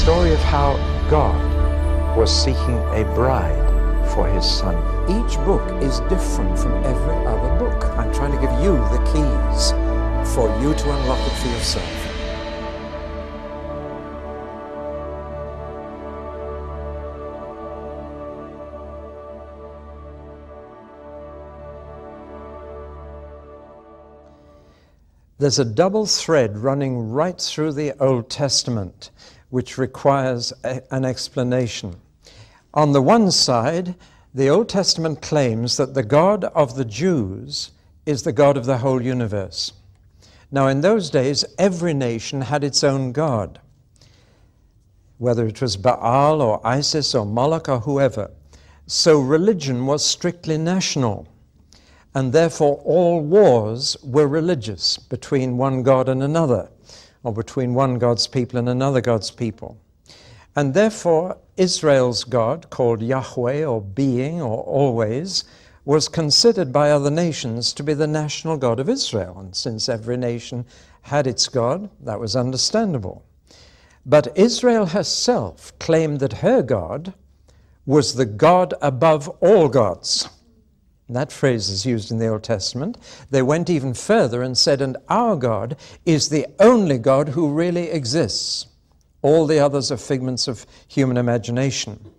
story of how God was seeking a bride for his son. Each book is different from every other book. I'm trying to give you the keys for you to unlock it for yourself. There's a double thread running right through the Old Testament, which requires an explanation. On the one side, the Old Testament claims that the God of the Jews is the God of the whole universe. Now, in those days, every nation had its own God, whether it was Baal or Isis or Moloch or whoever. So religion was strictly national. And therefore all wars were religious between one God and another, or between one God's people and another God's people. And therefore Israel's God, called Yahweh or being or always, was considered by other nations to be the national God of Israel. And since every nation had its God, that was understandable. But Israel herself claimed that her God was the God above all gods. That phrase is used in the Old Testament. They went even further and said, and our God is the only God who really exists. All the others are figments of human imagination.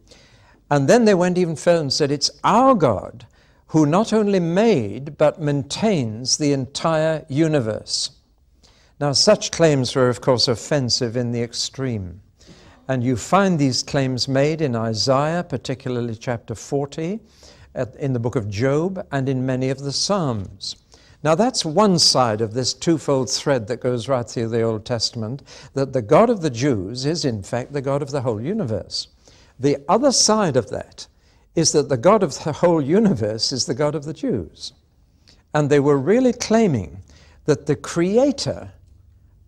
And then they went even further and said, it's our God who not only made, but maintains the entire universe. Now, such claims were, of course, offensive in the extreme. And you find these claims made in Isaiah, particularly chapter 40, in the book of Job, and in many of the Psalms. Now that's one side of this twofold thread that goes right through the Old Testament, that the God of the Jews is in fact the God of the whole universe. The other side of that is that the God of the whole universe is the God of the Jews. And they were really claiming that the creator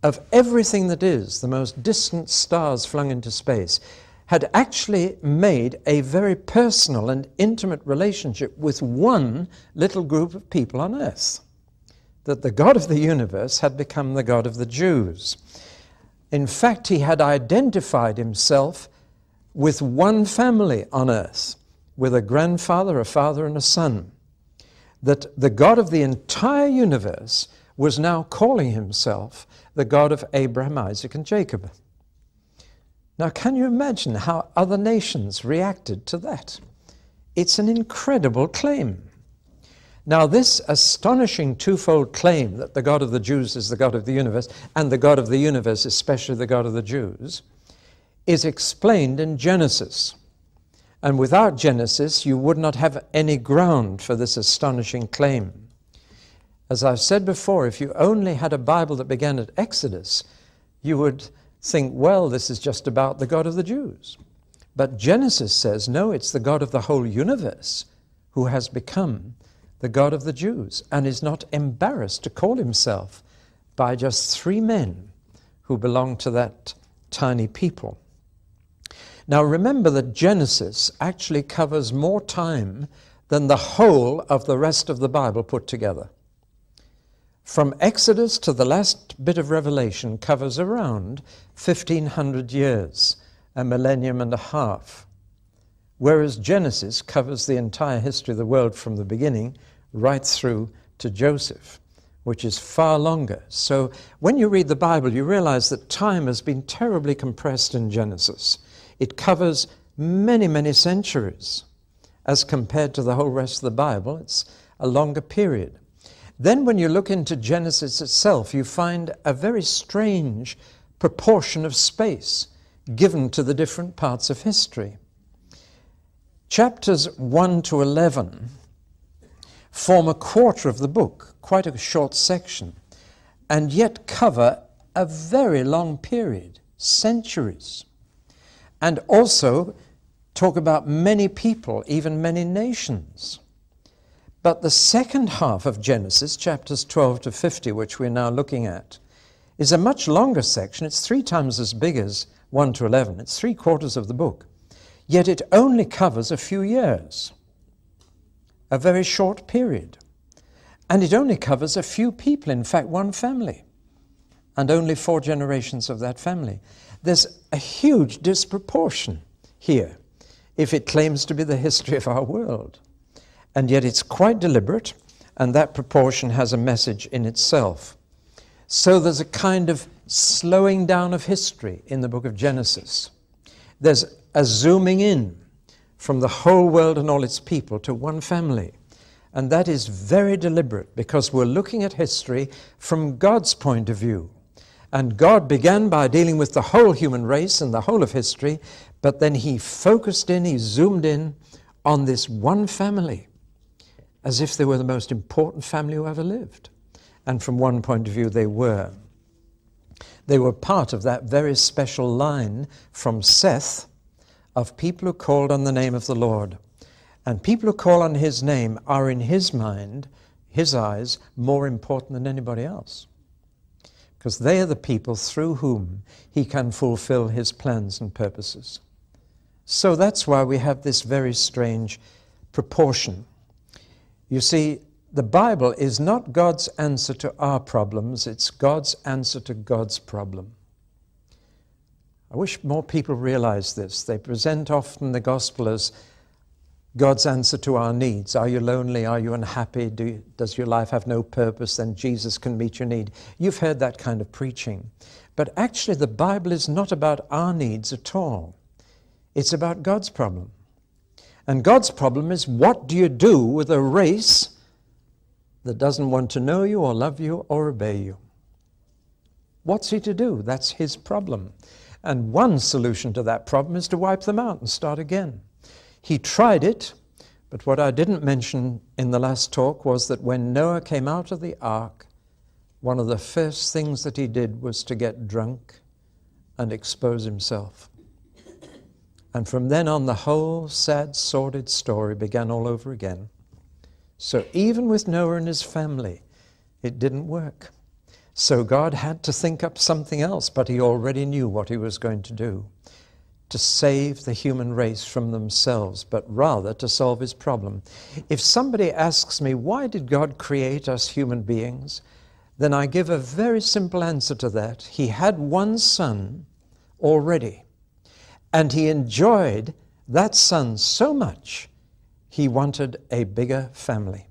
of everything that is, the most distant stars flung into space, had actually made a very personal and intimate relationship with one little group of people on earth. That the God of the universe had become the God of the Jews. In fact, he had identified himself with one family on earth, with a grandfather, a father, and a son. That the God of the entire universe was now calling himself the God of Abraham, Isaac, and Jacob. Now, can you imagine how other nations reacted to that? It's an incredible claim. Now, this astonishing twofold claim that the God of the Jews is the God of the universe, and the God of the universe, especially the God of the Jews, is explained in Genesis. And without Genesis, you would not have any ground for this astonishing claim. As I've said before, if you only had a Bible that began at Exodus, you would think, well, this is just about the God of the Jews. But Genesis says, no, it's the God of the whole universe who has become the God of the Jews and is not embarrassed to call himself by just three men who belong to that tiny people. Now remember that Genesis actually covers more time than the whole of the rest of the Bible put together. From Exodus to the last bit of Revelation covers around 1,500 years, a millennium and a half, whereas Genesis covers the entire history of the world from the beginning right through to Joseph, which is far longer. So when you read the Bible, you realize that time has been terribly compressed in Genesis. It covers many, many centuries. As compared to the whole rest of the Bible, it's a longer period. Then when you look into Genesis itself, you find a very strange proportion of space given to the different parts of history. Chapters 1 to 11 form a quarter of the book, quite a short section, and yet cover a very long period, centuries, and also talk about many people, even many nations. But the second half of Genesis, chapters 12 to 50, which we're now looking at, is a much longer section. It's 3 times as big as 1 to 11. It's 3/4 of the book. Yet it only covers a few years, a very short period. And it only covers a few people, in fact, one family. and only 4 generations of that family. There's a huge disproportion here if it claims to be the history of our world. And yet it's quite deliberate, and that proportion has a message in itself. So there's a kind of slowing down of history in the book of Genesis. There's a zooming in from the whole world and all its people to one family. And that is very deliberate, because we're looking at history from God's point of view. And God began by dealing with the whole human race and the whole of history, but then he focused in, he zoomed in on this one family, as if they were the most important family who ever lived. And from one point of view, they were. They were part of that very special line from Seth of people who called on the name of the Lord. And people who call on his name are, in his mind, his eyes, more important than anybody else, because they are the people through whom he can fulfill his plans and purposes. So that's why we have this very strange proportion. You see, the Bible is not God's answer to our problems, it's God's answer to God's problem. I wish more people realize this. They present often the gospel as God's answer to our needs. Are you lonely? Are you unhappy? Does your life have no purpose? Then Jesus can meet your need. You've heard that kind of preaching. But actually the Bible is not about our needs at all. It's about God's problem. And God's problem is, what do you do with a race that doesn't want to know you or love you or obey you? What's he to do? That's his problem. And one solution to that problem is to wipe them out and start again. He tried it, but what I didn't mention in the last talk was that when Noah came out of the ark, one of the first things that he did was to get drunk and expose himself. And from then on, the whole sad, sordid story began all over again. So even with Noah and his family, it didn't work. So God had to think up something else, but he already knew what he was going to do. To save the human race from themselves, but rather to solve his problem. If somebody asks me, why did God create us human beings? Then I give a very simple answer to that. He had one son already, and he enjoyed that son so much, he wanted a bigger family.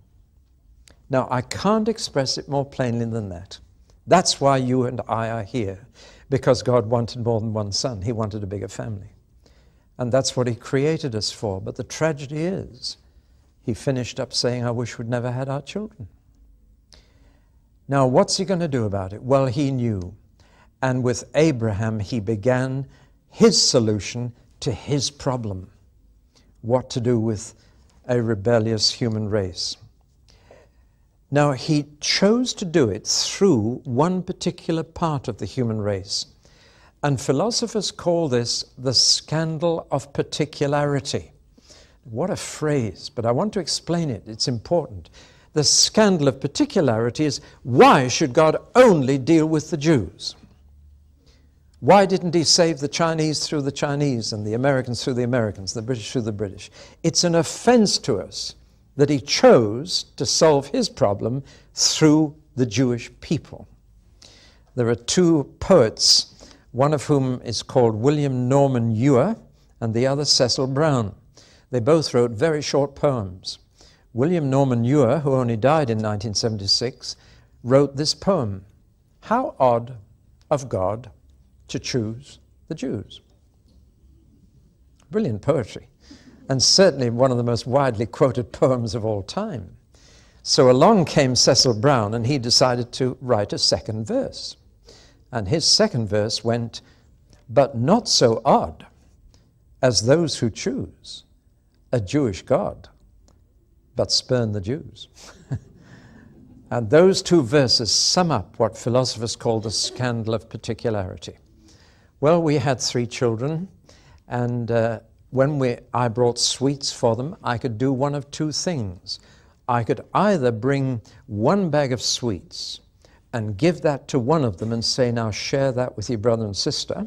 Now, I can't express it more plainly than that. That's why you and I are here, because God wanted more than one son. He wanted a bigger family. And that's what he created us for. But the tragedy is, he finished up saying, I wish we'd never had our children. Now, what's he going to do about it? Well, he knew. And with Abraham, he began his solution to his problem. What to do with a rebellious human race. Now, he chose to do it through one particular part of the human race. And philosophers call this the scandal of particularity. What a phrase, but I want to explain it. It's important. The scandal of particularity is, why should God only deal with the Jews? Why didn't he save the Chinese through the Chinese and the Americans through the Americans, the British through the British? It's an offense to us that he chose to solve his problem through the Jewish people. There are 2 poets, one of whom is called William Norman Ewer and the other Cecil Brown. They both wrote very short poems. William Norman Ewer, who only died in 1976, wrote this poem, How Odd of God to Choose the Jews. Brilliant poetry, and certainly one of the most widely quoted poems of all time. So along came Cecil Brown, and he decided to write a second verse. And his second verse went, but not so odd as those who choose a Jewish God, but spurn the Jews. And those 2 verses sum up what philosophers call the scandal of particularity. Well, we had 3 children, and when I brought sweets for them, I could do one of 2 things. I could either bring 1 bag of sweets and give that to one of them and say, now share that with your brother and sister,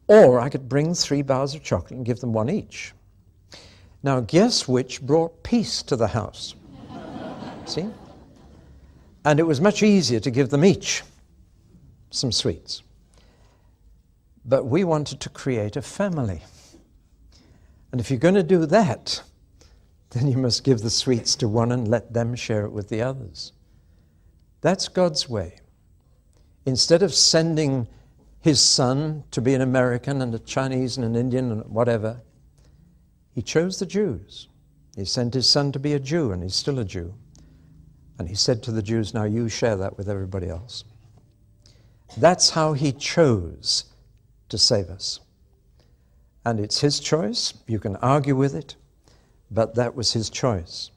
or I could bring 3 bars of chocolate and give them 1 each. Now guess which brought peace to the house? See? And it was much easier to give them each. some sweets. But we wanted to create a family. And if you're going to do that, then you must give the sweets to one and let them share it with the others. That's God's way. Instead of sending his son to be an American and a Chinese and an Indian and whatever, he chose the Jews. He sent his son to be a Jew, and he's still a Jew. And he said to the Jews, now you share that with everybody else. That's how he chose to save us. And it's his choice. You can argue with it, but that was his choice.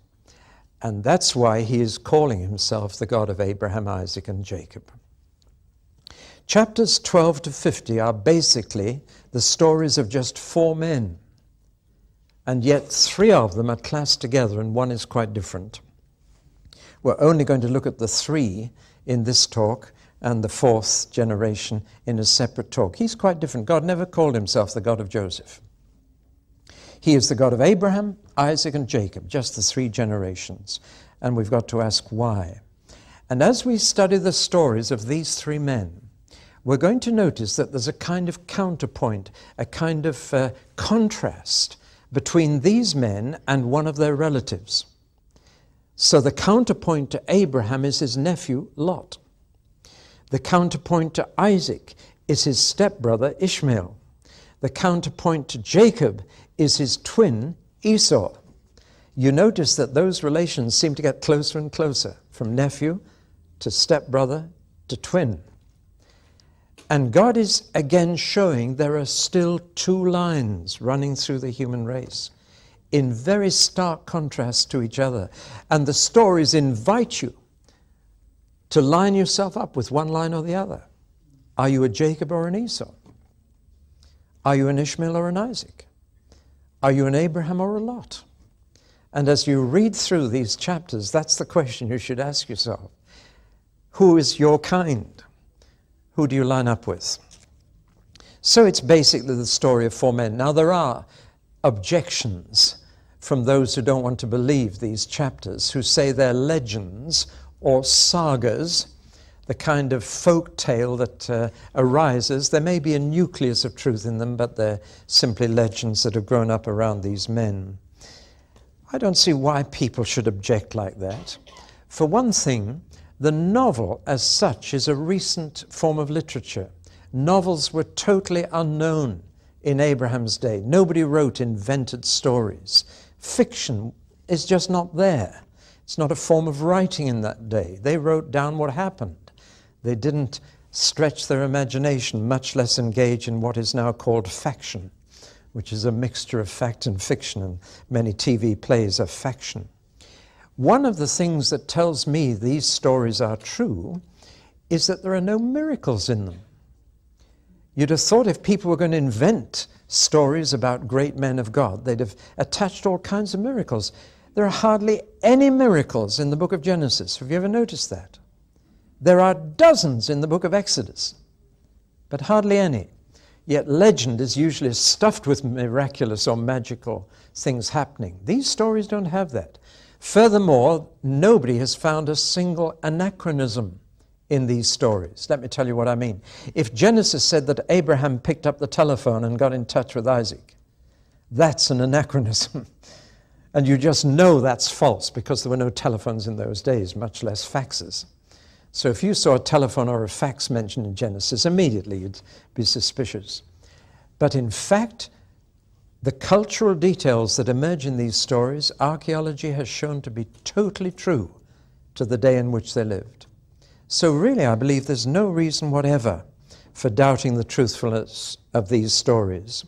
And that's why he is calling himself the God of Abraham, Isaac, and Jacob. Chapters 12 to 50 are basically the stories of just 4 men. And yet 3 of them are classed together, and one is quite different. We're only going to look at the 3 in this talk, and the 4th generation in a separate talk. He's quite different. God never called himself the God of Joseph. He is the God of Abraham, Isaac, and Jacob, just the 3 generations. And we've got to ask why. And as we study the stories of these 3 men, we're going to notice that there's a kind of counterpoint, a kind of contrast between these men and one of their relatives. So the counterpoint to Abraham is his nephew, Lot. The counterpoint to Isaac is his stepbrother, Ishmael. The counterpoint to Jacob is his twin, Esau. You notice that those relations seem to get closer and closer, from nephew to stepbrother to twin. And God is again showing there are still 2 lines running through the human race in very stark contrast to each other. And the stories invite you to line yourself up with one line or the other. Are you a Jacob or an Esau? Are you an Ishmael or an Isaac? Are you an Abraham or a Lot? And as you read through these chapters, that's the question you should ask yourself. Who is your kind? Who do you line up with? So it's basically the story of 4 men. Now there are objections from those who don't want to believe these chapters, who say they're legends or sagas, the kind of folk tale that arises. There may be a nucleus of truth in them, but they're simply legends that have grown up around these men. I don't see why people should object like that. For one thing, the novel as such is a recent form of literature. Novels were totally unknown in Abraham's day. Nobody wrote invented stories. Fiction is just not there. It's not a form of writing in that day. They wrote down what happened. They didn't stretch their imagination, much less engage in what is now called faction, which is a mixture of fact and fiction, and many TV plays are faction. One of the things that tells me these stories are true is that there are no miracles in them. You'd have thought if people were going to invent stories about great men of God, they'd have attached all kinds of miracles. There are hardly any miracles in the book of Genesis. Have you ever noticed that? There are dozens in the book of Exodus, but hardly any. Yet legend is usually stuffed with miraculous or magical things happening. These stories don't have that. Furthermore, nobody has found a single anachronism in these stories. Let me tell you what I mean. If Genesis said that Abraham picked up the telephone and got in touch with Isaac, that's an anachronism. And you just know that's false because there were no telephones in those days, much less faxes. So if you saw a telephone or a fax mentioned in Genesis, immediately you'd be suspicious. But in fact, the cultural details that emerge in these stories, archaeology has shown to be totally true to the day in which they lived. So really, I believe there's no reason whatever for doubting the truthfulness of these stories.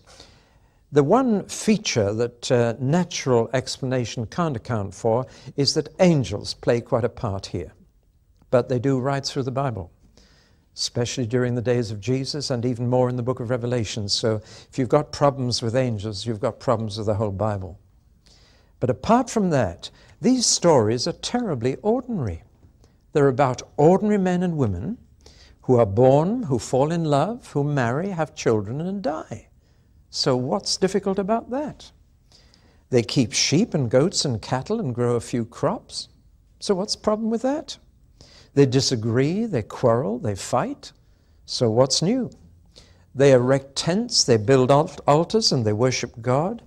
The one feature that natural explanation can't account for is that angels play quite a part here. But they do right through the Bible, especially during the days of Jesus and even more in the book of Revelation. So if you've got problems with angels, you've got problems with the whole Bible. But apart from that, these stories are terribly ordinary. They're about ordinary men and women who are born, who fall in love, who marry, have children, and die. So what's difficult about that? They keep sheep and goats and cattle and grow a few crops. So what's the problem with that? They disagree, they quarrel, they fight. So what's new? They erect tents, they build altars, and they worship God.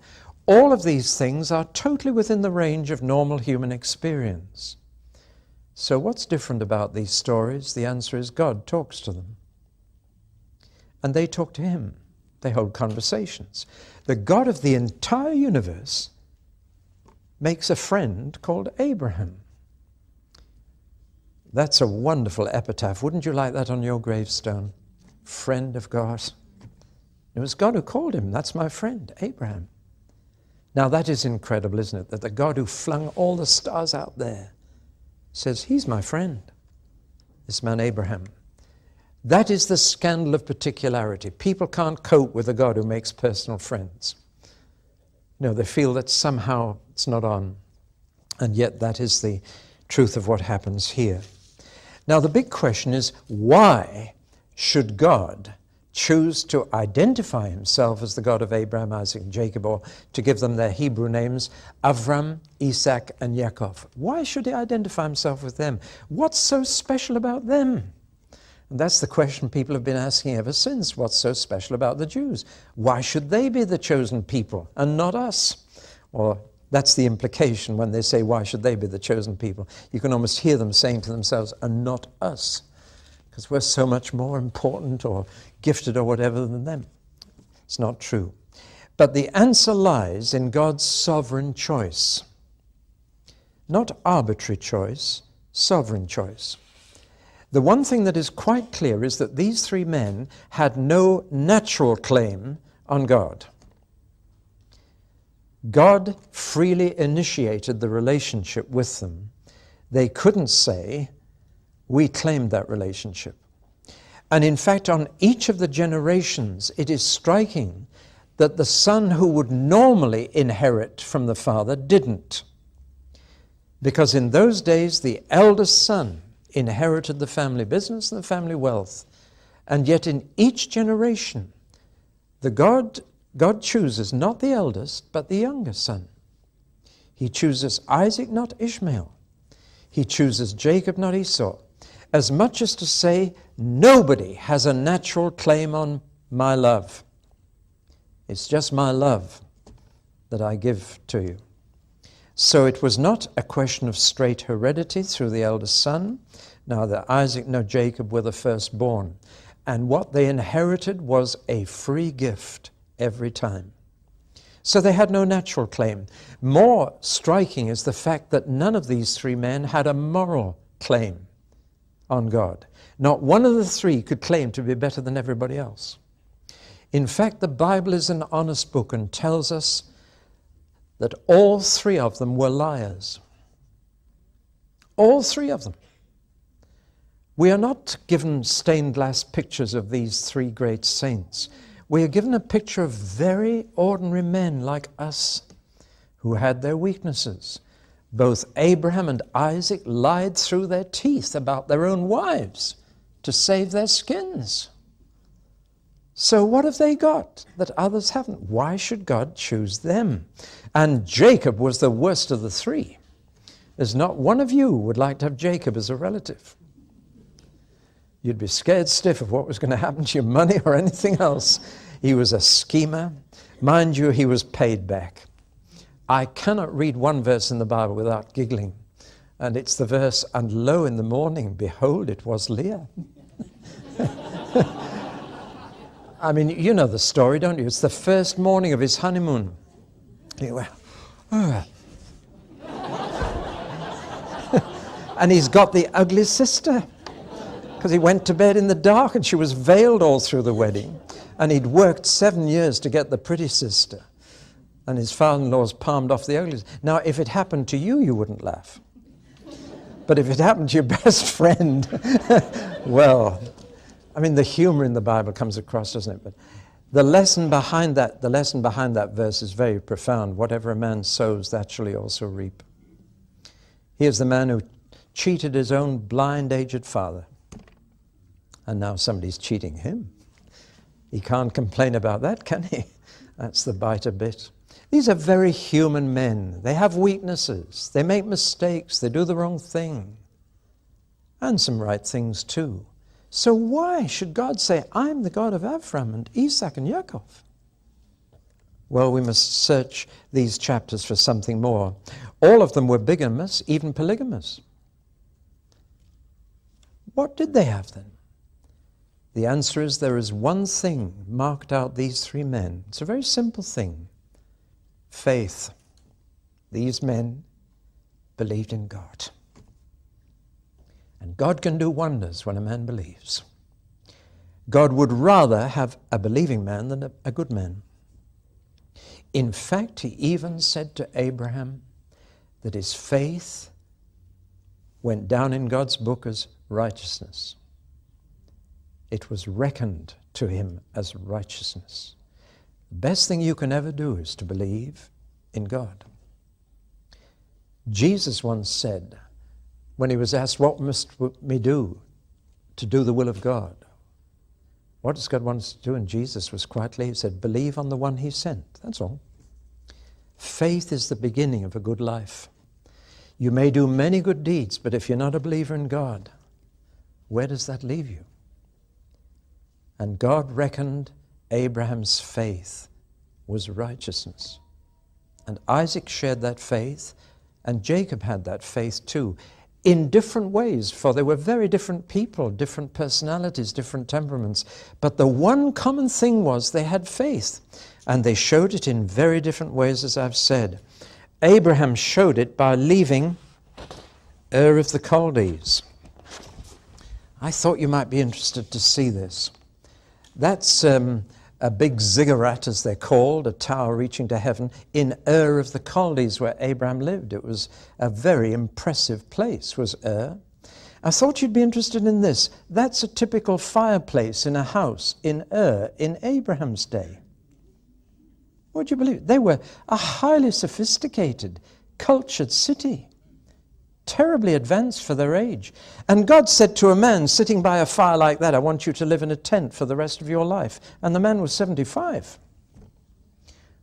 All of these things are totally within the range of normal human experience. So what's different about these stories? The answer is God talks to them. And they talk to him. They hold conversations. The God of the entire universe makes a friend called Abraham. That's a wonderful epitaph. Wouldn't you like that on your gravestone? Friend of God. It was God who called him. That's my friend, Abraham. Now that is incredible, isn't it? That the God who flung all the stars out there says, he's my friend, this man Abraham. That is the scandal of particularity. People can't cope with a God who makes personal friends. No, they feel that somehow it's not on. And yet that is the truth of what happens here. Now the big question is, why should God choose to identify himself as the God of Abraham, Isaac, and Jacob, or to give them their Hebrew names, Avram, Isaac, and Yaakov? Why should he identify himself with them? What's so special about them? And that's the question people have been asking ever since. What's so special about the Jews? Why should they be the chosen people and not us? Or that's the implication when they say, why should they be the chosen people? You can almost hear them saying to themselves, and not us, because we're so much more important or gifted or whatever than them. It's not true. But the answer lies in God's sovereign choice. Not arbitrary choice, sovereign choice. The one thing that is quite clear is that these three men had no natural claim on God. God freely initiated the relationship with them. They couldn't say, we claimed that relationship. And in fact, on each of the generations, it is striking that the son who would normally inherit from the father didn't. Because in those days, the eldest son inherited the family business and the family wealth. And yet in each generation, God chooses not the eldest, but the younger son. He chooses Isaac, not Ishmael. He chooses Jacob, not Esau. As much as to say, nobody has a natural claim on my love. It's just my love that I give to you. So it was not a question of straight heredity through the eldest son. Neither Isaac nor Jacob were the firstborn. And what they inherited was a free gift every time. So they had no natural claim. More striking is the fact that none of these three men had a moral claim on God. Not one of the three could claim to be better than everybody else. In fact, the Bible is an honest book and tells us that all three of them were liars. All three of them. We are not given stained glass pictures of these three great saints. We are given a picture of very ordinary men like us who had their weaknesses. Both Abraham and Isaac lied through their teeth about their own wives to save their skins. So what have they got that others haven't? Why should God choose them? And Jacob was the worst of the three. There's not one of you who would like to have Jacob as a relative. You'd be scared stiff of what was going to happen to your money or anything else. He was a schemer. Mind you, he was paid back. I cannot read one verse in the Bible without giggling. And it's the verse, and lo, in the morning, behold, it was Leah. I mean, you know the story, don't you? It's the first morning of his honeymoon. He went, oh. And he's got the ugly sister. Because he went to bed in the dark and she was veiled all through the wedding. And he'd worked 7 years to get the pretty sister. And his father-in-law's palmed off the ugly. Now, if it happened to you, you wouldn't laugh. But if it happened to your best friend, well, I mean, the humor in the Bible comes across, doesn't it? But the lesson behind that verse is very profound. Whatever a man sows, that shall he also reap. Here's the man who cheated his own blind, aged father. And now somebody's cheating him. He can't complain about that, can he? That's the biter bit. These are very human men. They have weaknesses. They make mistakes. They do the wrong thing. And some right things too. So why should God say, I'm the God of Abraham and Isaac and Jacob? Well, we must search these chapters for something more. All of them were bigamous, even polygamous. What did they have then? The answer is there is one thing marked out these three men. It's a very simple thing. Faith. These men believed in God. And God can do wonders when a man believes. God would rather have a believing man than a good man. In fact, he even said to Abraham that his faith went down in God's book as righteousness. It was reckoned to him as righteousness. The best thing you can ever do is to believe in God. Jesus once said, when he was asked, what must we do to do the will of God? What does God want us to do? And Jesus was quite clear. He said, believe on the one he sent. That's all. Faith is the beginning of a good life. You may do many good deeds, but if you're not a believer in God, where does that leave you? And God reckoned Abraham's faith was righteousness. And Isaac shared that faith, and Jacob had that faith too, in different ways, for they were very different people, different personalities, different temperaments. But the one common thing was they had faith, and they showed it in very different ways, as I've said. Abraham showed it by leaving Ur of the Chaldees. I thought you might be interested to see this. That's a big ziggurat, as they're called, a tower reaching to heaven, in Ur of the Chaldees, where Abraham lived. It was a very impressive place, was Ur. I thought you'd be interested in this. That's a typical fireplace in a house in Ur in Abraham's day. Would you believe it? They were a highly sophisticated, cultured city, terribly advanced for their age. And God said to a man sitting by a fire like that, I want you to live in a tent for the rest of your life. And the man was 75.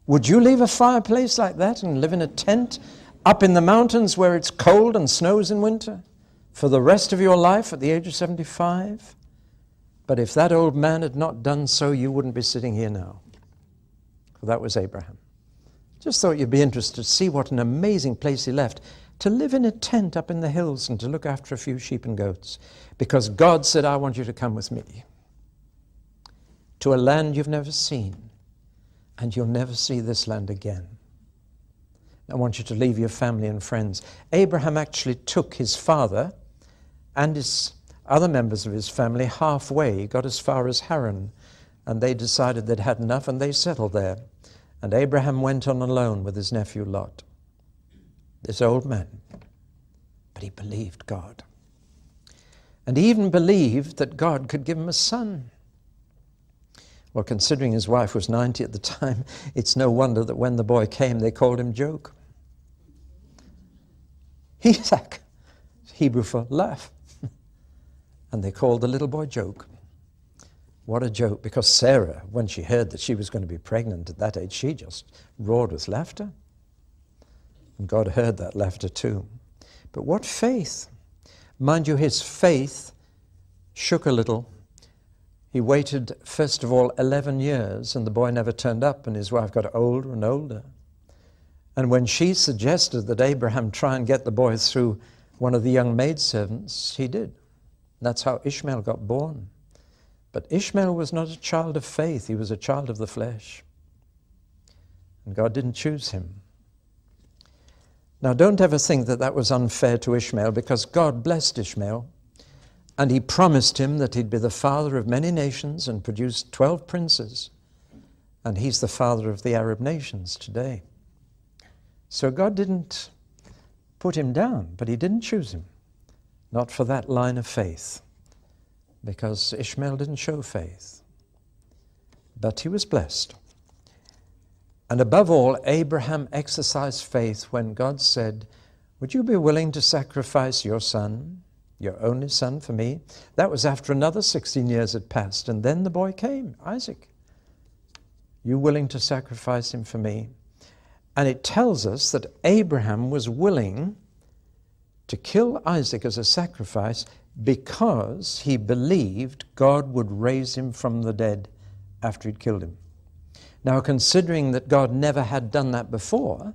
Would you leave a fireplace like that and live in a tent up in the mountains where it's cold and snows in winter for the rest of your life at the age of 75? But if that old man had not done so, you wouldn't be sitting here now. For that was Abraham. Just thought you'd be interested to see what an amazing place he left, to live in a tent up in the hills and to look after a few sheep and goats, because God said, I want you to come with me to a land you've never seen, and you'll never see this land again. I want you to leave your family and friends. Abraham actually took his father and his other members of his family halfway. He got as far as Haran, and they decided they'd had enough, and they settled there. And Abraham went on alone with his nephew Lot, this old man. But he believed God. And he even believed that God could give him a son. Well, considering his wife was 90 at the time, it's no wonder that when the boy came, they called him Joke. Isaac, Hebrew for laugh. And they called the little boy Joke. What a joke, because Sarah, when she heard that she was going to be pregnant at that age, she just roared with laughter. And God heard that laughter too. But what faith! Mind you, his faith shook a little. He waited, first of all, 11 years, and the boy never turned up, and his wife got older and older. And when she suggested that Abraham try and get the boy through one of the young maidservants, he did. That's how Ishmael got born. But Ishmael was not a child of faith. He was a child of the flesh. And God didn't choose him. Now, don't ever think that that was unfair to Ishmael, because God blessed Ishmael, and he promised him that he'd be the father of many nations and produce 12 princes. And he's the father of the Arab nations today. So God didn't put him down, but he didn't choose him. Not for that line of faith, because Ishmael didn't show faith. But he was blessed. And above all, Abraham exercised faith when God said, would you be willing to sacrifice your son, your only son, for me? That was after another 16 years had passed, and then the boy came, Isaac. You willing to sacrifice him for me? And it tells us that Abraham was willing to kill Isaac as a sacrifice because he believed God would raise him from the dead after he'd killed him. Now, considering that God never had done that before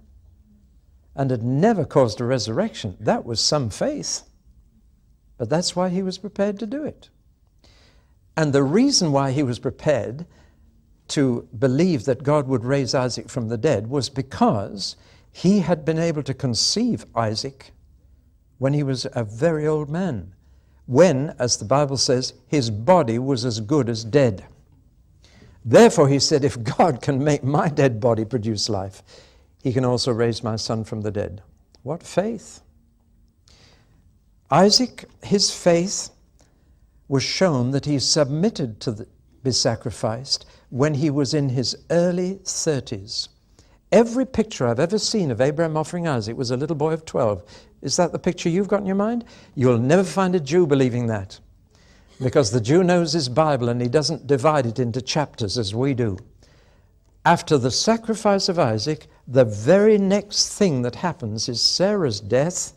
and had never caused a resurrection, that was some faith. But that's why he was prepared to do it. And the reason why he was prepared to believe that God would raise Isaac from the dead was because he had been able to conceive Isaac when he was a very old man, when, as the Bible says, his body was as good as dead. Therefore, he said, if God can make my dead body produce life, he can also raise my son from the dead. What faith! Isaac, his faith was shown that he submitted to be sacrificed when he was in his early 30s. Every picture I've ever seen of Abraham offering Isaac was a little boy of 12. Is that the picture you've got in your mind? You'll never find a Jew believing that, because the Jew knows his Bible and he doesn't divide it into chapters as we do. After the sacrifice of Isaac, the very next thing that happens is Sarah's death,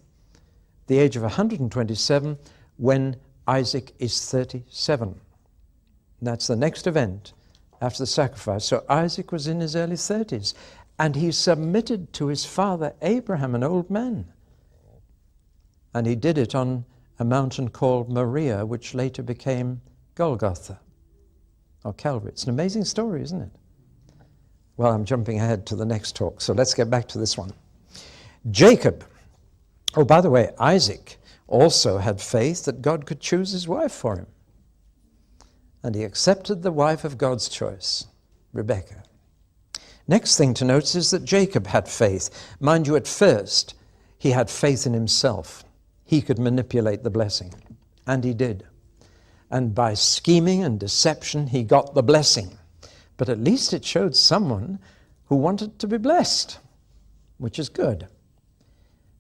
the age of 127, when Isaac is 37. And that's the next event after the sacrifice. So Isaac was in his early 30s, and he submitted to his father Abraham, an old man. And he did it on a mountain called Moriah, which later became Golgotha, or Calvary. It's an amazing story, isn't it? Well, I'm jumping ahead to the next talk, so let's get back to this one. Jacob. Oh, by the way, Isaac also had faith that God could choose his wife for him. And he accepted the wife of God's choice, Rebekah. Next thing to notice is that Jacob had faith. Mind you, at first, he had faith in himself. He could manipulate the blessing, and he did. And by scheming and deception, he got the blessing. But at least it showed someone who wanted to be blessed, which is good.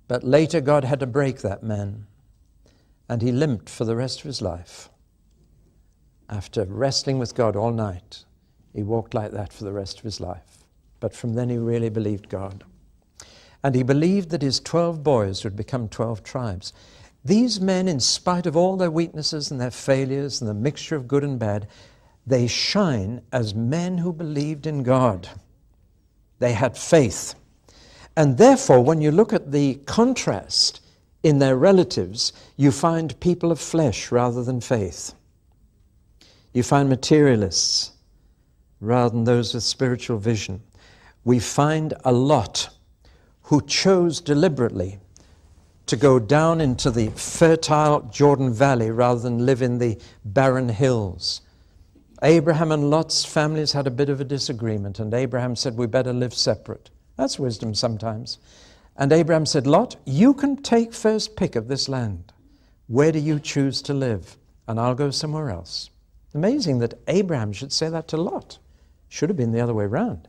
But later God had to break that man, and he limped for the rest of his life. After wrestling with God all night, he walked like that for the rest of his life. But from then he really believed God. And he believed that his 12 boys would become 12 tribes. These men, in spite of all their weaknesses and their failures and the mixture of good and bad, they shine as men who believed in God. They had faith. And therefore, when you look at the contrast in their relatives, you find people of flesh rather than faith. You find materialists rather than those with spiritual vision. We find a Lot who chose deliberately to go down into the fertile Jordan Valley rather than live in the barren hills. Abraham and Lot's families had a bit of a disagreement, and Abraham said, we better live separate. That's wisdom sometimes. And Abraham said, Lot, you can take first pick of this land. Where do you choose to live? And I'll go somewhere else. Amazing that Abraham should say that to Lot. Should have been the other way around.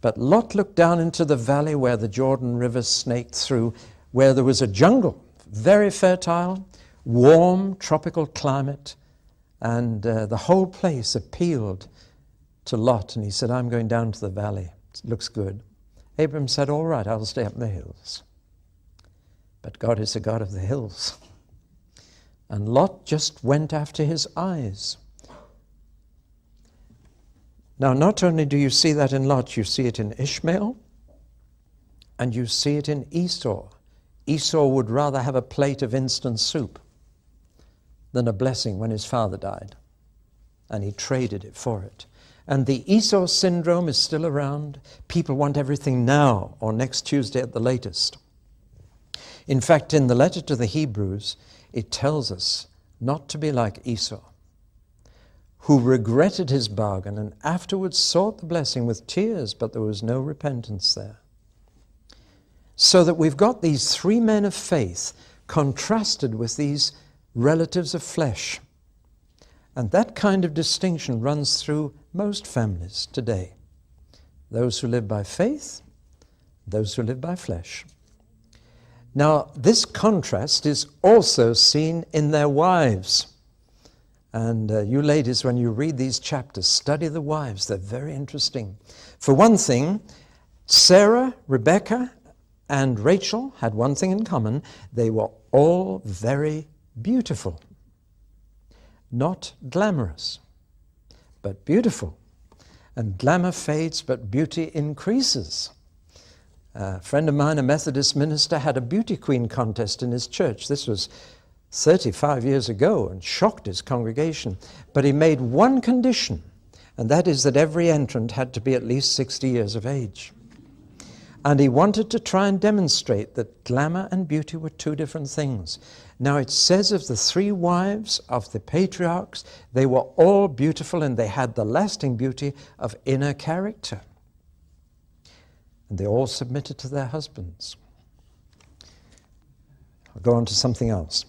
But Lot looked down into the valley where the Jordan River snaked through, where there was a jungle, very fertile, warm, tropical climate, and the whole place appealed to Lot. And he said, I'm going down to the valley. It looks good. Abraham said, all right, I'll stay up in the hills. But God is the God of the hills. And Lot just went after his eyes. Now, not only do you see that in Lot, you see it in Ishmael, and you see it in Esau. Esau would rather have a plate of instant soup than a blessing when his father died, and he traded it for it. And the Esau syndrome is still around. People want everything now or next Tuesday at the latest. In fact, in the letter to the Hebrews, it tells us not to be like Esau, who regretted his bargain and afterwards sought the blessing with tears, but there was no repentance there. So that we've got these three men of faith contrasted with these relatives of flesh. And that kind of distinction runs through most families today. Those who live by faith, those who live by flesh. Now, this contrast is also seen in their wives. And you ladies, when you read these chapters, study the wives. They're very interesting. For one thing, Sarah, Rebekah, and Rachel had one thing in common. They were all very beautiful. not glamorous, but beautiful. And glamour fades, but beauty increases. A friend of mine, a Methodist minister, had a beauty queen contest in his church. This was 35 years ago and shocked his congregation. But he made one condition, and that is that every entrant had to be at least 60 years of age. And he wanted to try and demonstrate that glamour and beauty were two different things. Now it says of the 3 wives of the patriarchs, they were all beautiful and they had the lasting beauty of inner character. And they all submitted to their husbands. I'll go on to something else.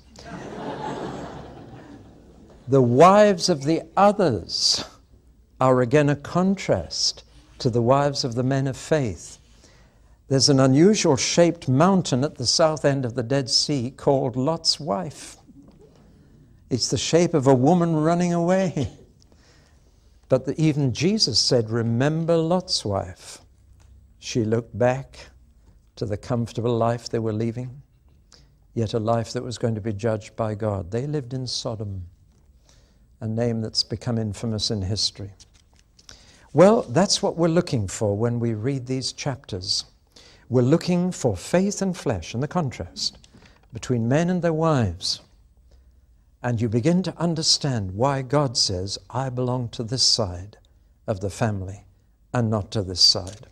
The wives of the others are again a contrast to the wives of the men of faith. There's an unusual shaped mountain at the south end of the Dead Sea called Lot's wife. It's the shape of a woman running away. But even Jesus said, remember Lot's wife. She looked back to the comfortable life they were leaving, yet a life that was going to be judged by God. They lived in Sodom, a name that's become infamous in history. Well, that's what we're looking for when we read these chapters. We're looking for faith and flesh and the contrast between men and their wives. And you begin to understand why God says, I belong to this side of the family and not to this side.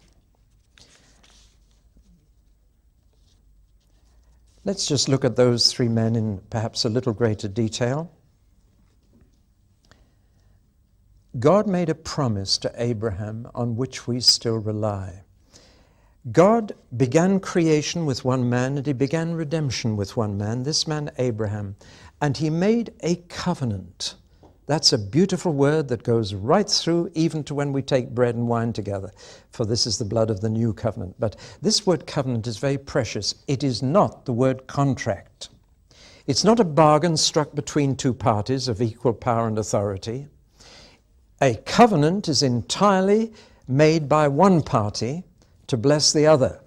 Let's just look at those 3 men in perhaps a little greater detail. God made a promise to Abraham on which we still rely. God began creation with one man, and he began redemption with one man, this man Abraham, and he made a covenant. That's a beautiful word that goes right through even to when we take bread and wine together, for this is the blood of the new covenant. But this word covenant is very precious. It is not the word contract. It's not a bargain struck between 2 parties of equal power and authority. A covenant is entirely made by one party to bless the other.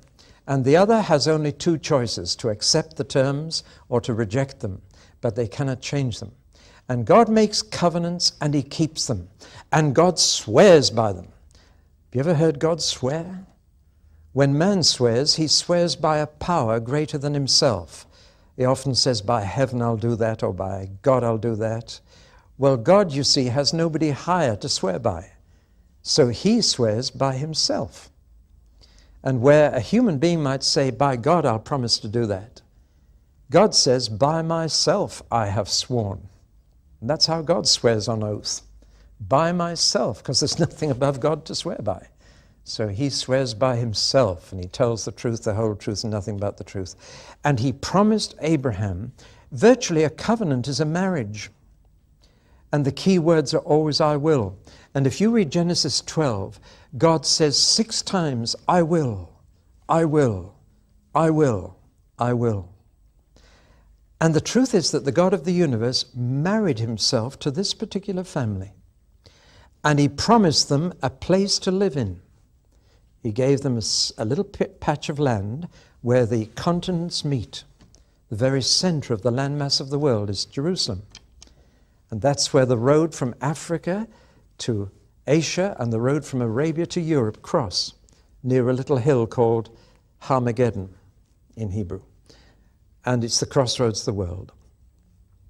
And the other has only 2 choices, to accept the terms or to reject them, but they cannot change them. And God makes covenants and he keeps them. And God swears by them. Have you ever heard God swear? When man swears, he swears by a power greater than himself. He often says, by heaven I'll do that, or by God I'll do that. Well, God, you see, has nobody higher to swear by. So he swears by himself. And where a human being might say, by God, I'll promise to do that, God says, by myself I have sworn. And that's how God swears on oath. By myself, because there's nothing above God to swear by. So he swears by himself, and he tells the truth, the whole truth, and nothing but the truth. And he promised Abraham, virtually a covenant is a marriage. And the key words are always, I will. And if you read Genesis 12, God says 6 times, I will, I will, I will, I will. And the truth is that the God of the universe married himself to this particular family. And he promised them a place to live in. He gave them a little patch of land where the continents meet. The very center of the landmass of the world is Jerusalem. And that's where the road from Africa to Asia and the road from Arabia to Europe cross, near a little hill called Armageddon in Hebrew. And it's the crossroads of the world.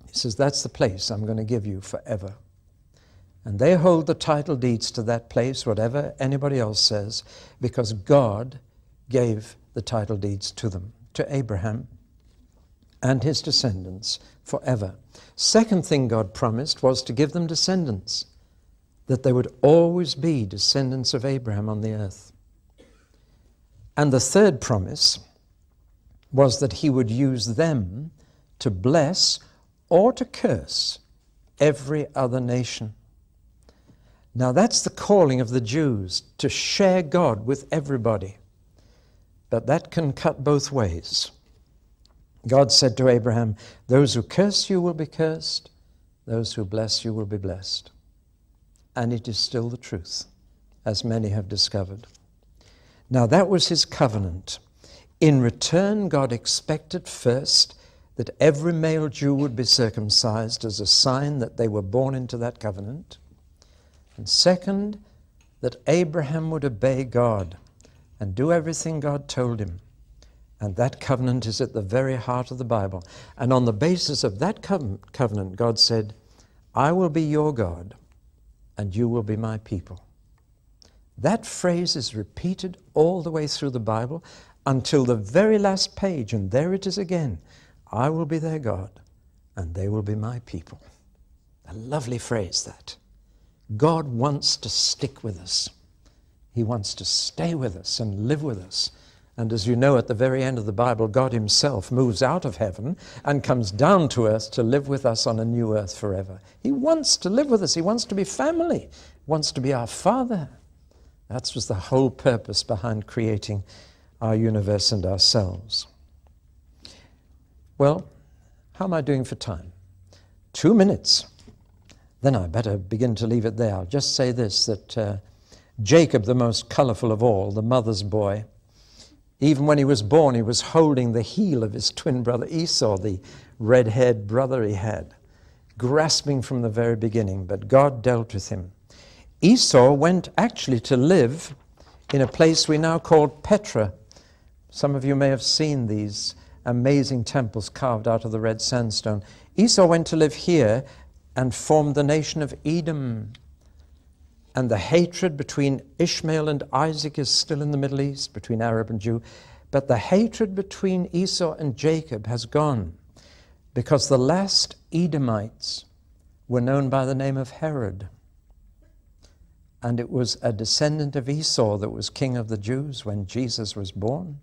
He says, that's the place I'm going to give you forever. And they hold the title deeds to that place, whatever anybody else says, because God gave the title deeds to them, to Abraham and his descendants forever. Second thing God promised was to give them descendants, that there would always be descendants of Abraham on the earth. And the third promise was that he would use them to bless or to curse every other nation. Now that's the calling of the Jews, to share God with everybody. But that can cut both ways. God said to Abraham, those who curse you will be cursed, those who bless you will be blessed. And it is still the truth, as many have discovered. Now that was his covenant. In return, God expected first that every male Jew would be circumcised as a sign that they were born into that covenant. And second, that Abraham would obey God and do everything God told him. And that covenant is at the very heart of the Bible. And on the basis of that covenant, God said, I will be your God, and you will be my people. That phrase is repeated all the way through the Bible until the very last page, and there it is again. I will be their God, and they will be my people. A lovely phrase, that. God wants to stick with us. He wants to stay with us and live with us. And as you know, at the very end of the Bible, God himself moves out of heaven and comes down to earth to live with us on a new earth forever. He wants to live with us. He wants to be family. He wants to be our Father. That was the whole purpose behind creating our universe and ourselves. Well, how am I doing for time? 2 minutes. Then I better begin to leave it there. I'll just say this, that Jacob, the most colorful of all, the mother's boy, even when he was born, he was holding the heel of his twin brother Esau, the red-haired brother he had, grasping from the very beginning, but God dealt with him. Esau went actually to live in a place we now call Petra. Some of you may have seen these amazing temples carved out of the red sandstone. Esau went to live here and formed the nation of Edom. And the hatred between Ishmael and Isaac is still in the Middle East, between Arab and Jew. But the hatred between Esau and Jacob has gone, because the last Edomites were known by the name of Herod. And it was a descendant of Esau that was king of the Jews when Jesus was born,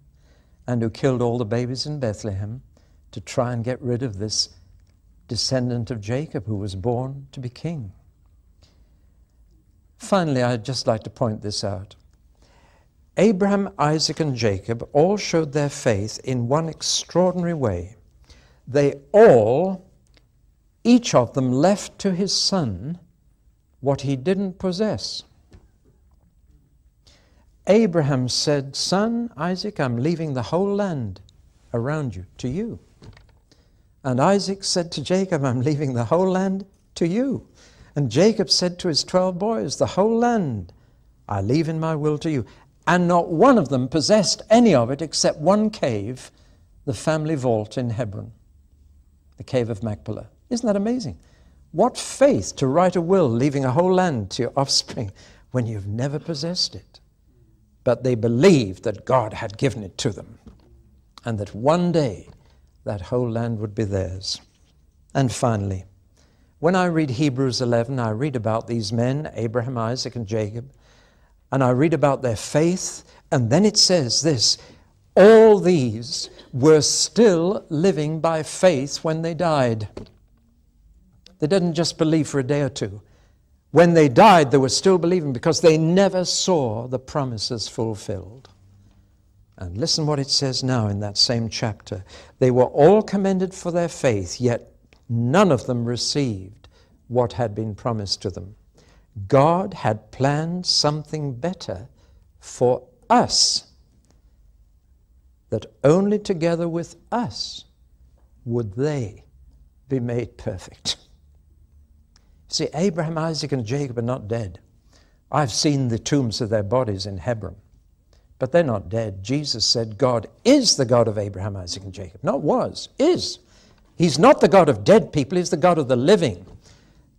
and who killed all the babies in Bethlehem to try and get rid of this descendant of Jacob who was born to be king. Finally, I'd just like to point this out. Abraham, Isaac, and Jacob all showed their faith in one extraordinary way. They all, each of them, left to his son what he didn't possess. Abraham said, son, Isaac, I'm leaving the whole land around you to you. And Isaac said to Jacob, I'm leaving the whole land to you. And Jacob said to his 12 boys, the whole land I leave in my will to you. And not one of them possessed any of it except one cave, the family vault in Hebron, the cave of Machpelah. Isn't that amazing? What faith to write a will leaving a whole land to your offspring when you've never possessed it. But they believed that God had given it to them, and that one day that whole land would be theirs. And finally, when I read Hebrews 11, I read about these men, Abraham, Isaac, and Jacob, and I read about their faith, and then it says this, all these were still living by faith when they died. They didn't just believe for a day or two. When they died, they were still believing because they never saw the promises fulfilled. And listen what it says now in that same chapter. They were all commended for their faith, yet none of them received what had been promised to them. God had planned something better for us, that only together with us would they be made perfect. See, Abraham, Isaac, and Jacob are not dead. I've seen the tombs of their bodies in Hebron, but they're not dead. Jesus said God is the God of Abraham, Isaac, and Jacob. Not was, is. He's not the God of dead people, he's the God of the living.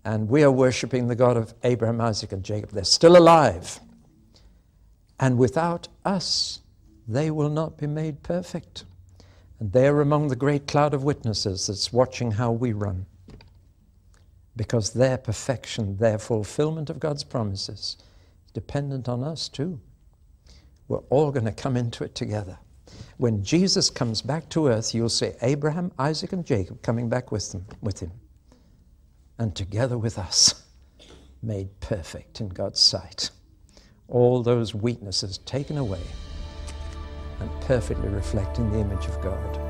And we are worshiping the God of Abraham, Isaac, and Jacob. They're still alive. And without us, they will not be made perfect. And they're among the great cloud of witnesses that's watching how we run. Because their perfection, their fulfillment of God's promises is dependent on us too. We're all going to come into it together. When Jesus comes back to earth, you'll see Abraham, Isaac, and Jacob coming back with him. And together with us, made perfect in God's sight. All those weaknesses taken away and perfectly reflecting the image of God.